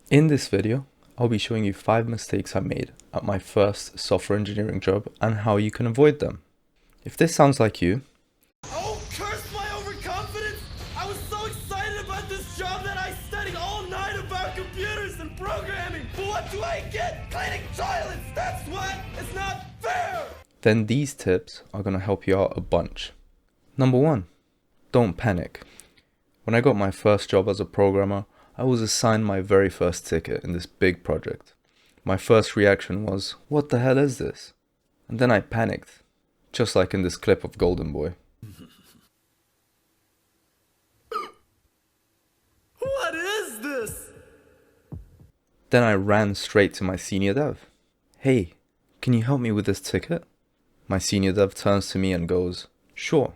In this video, I'll be showing you 5 mistakes I made at my first software engineering job and how you can avoid them. If this sounds like you, Oh, curse my overconfidence! I was so excited about this job that I studied all night about computers and programming. But what do I get? Cleaning toilets! That's what! It's not fair! then these tips are going to help you out a bunch. Number 1, don't panic. When I got my first job as a programmer, I was assigned my very first ticket in this big project. My first reaction was, what the hell is this? And then I panicked, just like in this clip of Golden Boy. What is this? Then I ran straight to my senior dev. Hey, can you help me with this ticket? My senior dev turns to me and goes, sure.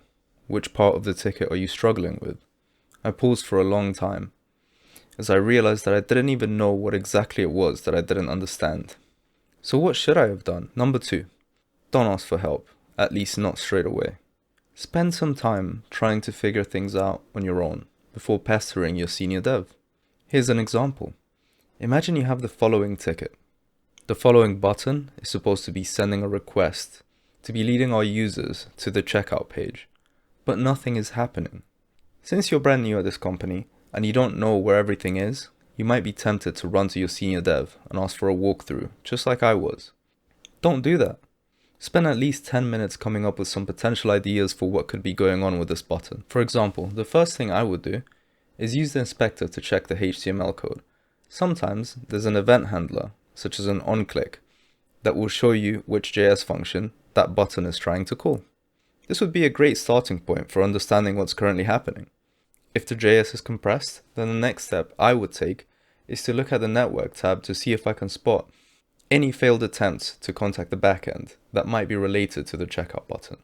Which part of the ticket are you struggling with? I paused for a long time, as I realized that I didn't even know what exactly it was that I didn't understand. So what should I have done? Number 2, don't ask for help, at least not straight away. Spend some time trying to figure things out on your own before pestering your senior dev. Here's an example. Imagine you have the following ticket. The following button is supposed to be sending a request to be leading our users to the checkout page, but nothing is happening. Since you're brand new at this company and you don't know where everything is, you might be tempted to run to your senior dev and ask for a walkthrough, just like I was. Don't do that. Spend at least 10 minutes coming up with some potential ideas for what could be going on with this button. For example, the first thing I would do is use the inspector to check the HTML code. Sometimes there's an event handler, such as an onClick, that will show you which JS function that button is trying to call. This would be a great starting point for understanding what's currently happening. If the JS is compressed, then the next step I would take is to look at the network tab to see if I can spot any failed attempts to contact the backend that might be related to the checkout button.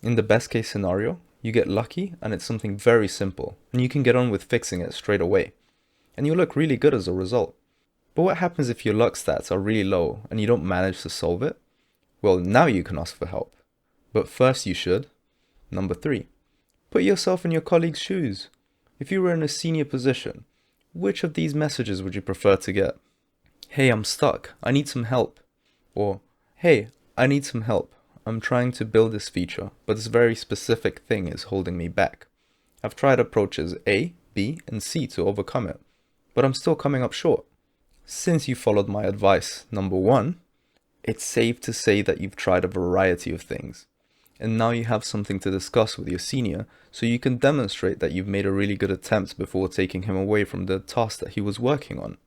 In the best case scenario, you get lucky and it's something very simple and you can get on with fixing it straight away. And you look really good as a result. But what happens if your luck stats are really low and you don't manage to solve it? Well, now you can ask for help. But first you should. Number 3, put yourself in your colleague's shoes. If you were in a senior position, which of these messages would you prefer to get? Hey, I'm stuck. I need some help. Or, hey, I need some help. I'm trying to build this feature, but this very specific thing is holding me back. I've tried approaches A, B, and C to overcome it, but I'm still coming up short. Since you followed my advice, number 1, it's safe to say that you've tried a variety of things. And now you have something to discuss with your senior, so you can demonstrate that you've made a really good attempt before taking him away from the task that he was working on.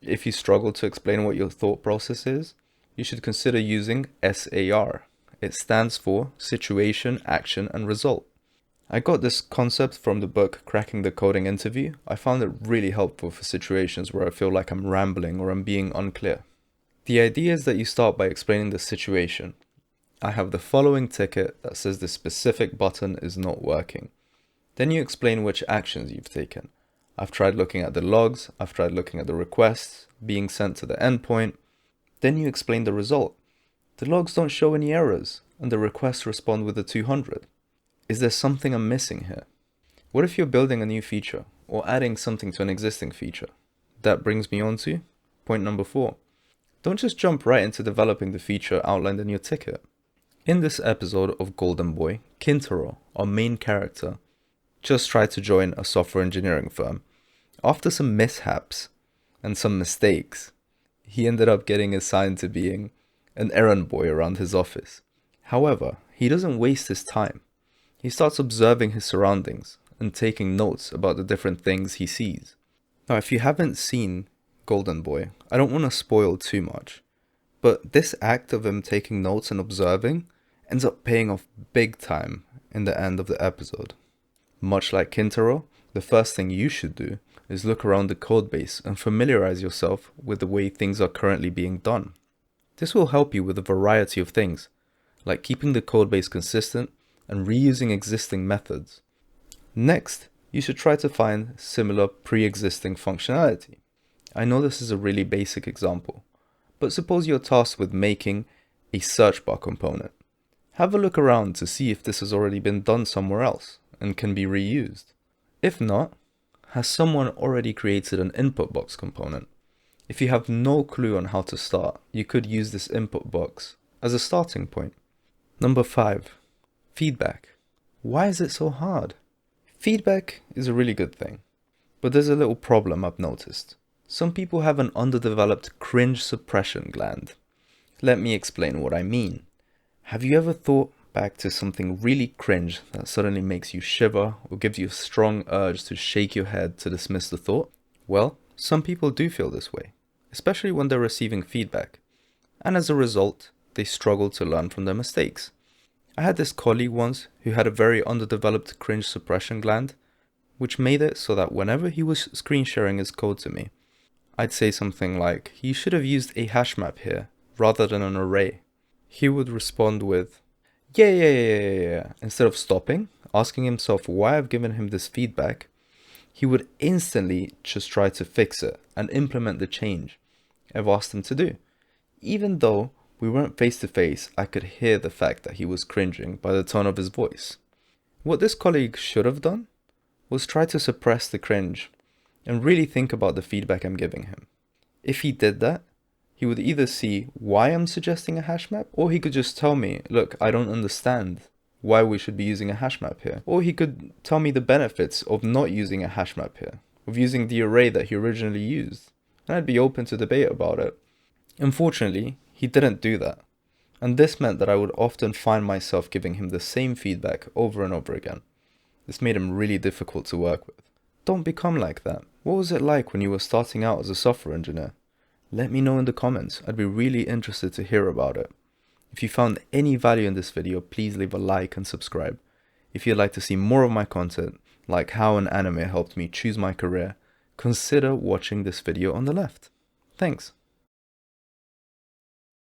If you struggle to explain what your thought process is, you should consider using SAR. It stands for Situation, Action, and Result. I got this concept from the book Cracking the Coding Interview. I found it really helpful for situations where I feel like I'm rambling or I'm being unclear. The idea is that you start by explaining the situation. I have the following ticket that says the specific button is not working. Then you explain which actions you've taken. I've tried looking at the logs, I've tried looking at the requests being sent to the endpoint. Then you explain the result. The logs don't show any errors, and the requests respond with a 200. Is there something I'm missing here? What if you're building a new feature, or adding something to an existing feature? That brings me on to point number 4. Don't just jump right into developing the feature outlined in your ticket. In this episode of Golden Boy, Kintaro, our main character, just tried to join a software engineering firm. After some mishaps and some mistakes, he ended up getting assigned to being an errand boy around his office. However, he doesn't waste his time. He starts observing his surroundings and taking notes about the different things he sees. Now, if you haven't seen Golden Boy, I don't want to spoil too much, but this act of him taking notes and observing ends up paying off big time in the end of the episode. Much like Kintaro, the first thing you should do is look around the codebase and familiarize yourself with the way things are currently being done. This will help you with a variety of things, like keeping the codebase consistent and reusing existing methods. Next, you should try to find similar pre-existing functionality. I know this is a really basic example, but suppose you're tasked with making a search bar component. Have a look around to see if this has already been done somewhere else and can be reused. If not, has someone already created an input box component? If you have no clue on how to start, you could use this input box as a starting point. Number 5. Feedback. Why is it so hard? Feedback is a really good thing, but there's a little problem I've noticed. Some people have an underdeveloped cringe suppression gland. Let me explain what I mean. Have you ever thought back to something really cringe that suddenly makes you shiver or gives you a strong urge to shake your head to dismiss the thought? Well, some people do feel this way, especially when they're receiving feedback, and as a result, they struggle to learn from their mistakes. I had this colleague once who had a very underdeveloped cringe suppression gland, which made it so that whenever he was screen sharing his code to me, I'd say something like, "You should have used a hash map here, rather than an array." He would respond with, yeah. Instead of stopping, asking himself why I've given him this feedback, he would instantly just try to fix it and implement the change I've asked him to do. Even though we weren't face to face, I could hear the fact that he was cringing by the tone of his voice. What this colleague should have done was try to suppress the cringe and really think about the feedback I'm giving him. If he did that, he would either see why I'm suggesting a hash map, or he could just tell me, look, I don't understand why we should be using a hash map here. Or he could tell me the benefits of not using a hash map here, of using the array that he originally used, and I'd be open to debate about it. Unfortunately, he didn't do that, and this meant that I would often find myself giving him the same feedback over and over again. This made him really difficult to work with. Don't become like that. What was it like when you were starting out as a software engineer? Let me know in the comments. I'd be really interested to hear about it. If you found any value in this video, please leave a like and subscribe. If you'd like to see more of my content, like how an anime helped me choose my career, consider watching this video on the left. Thanks.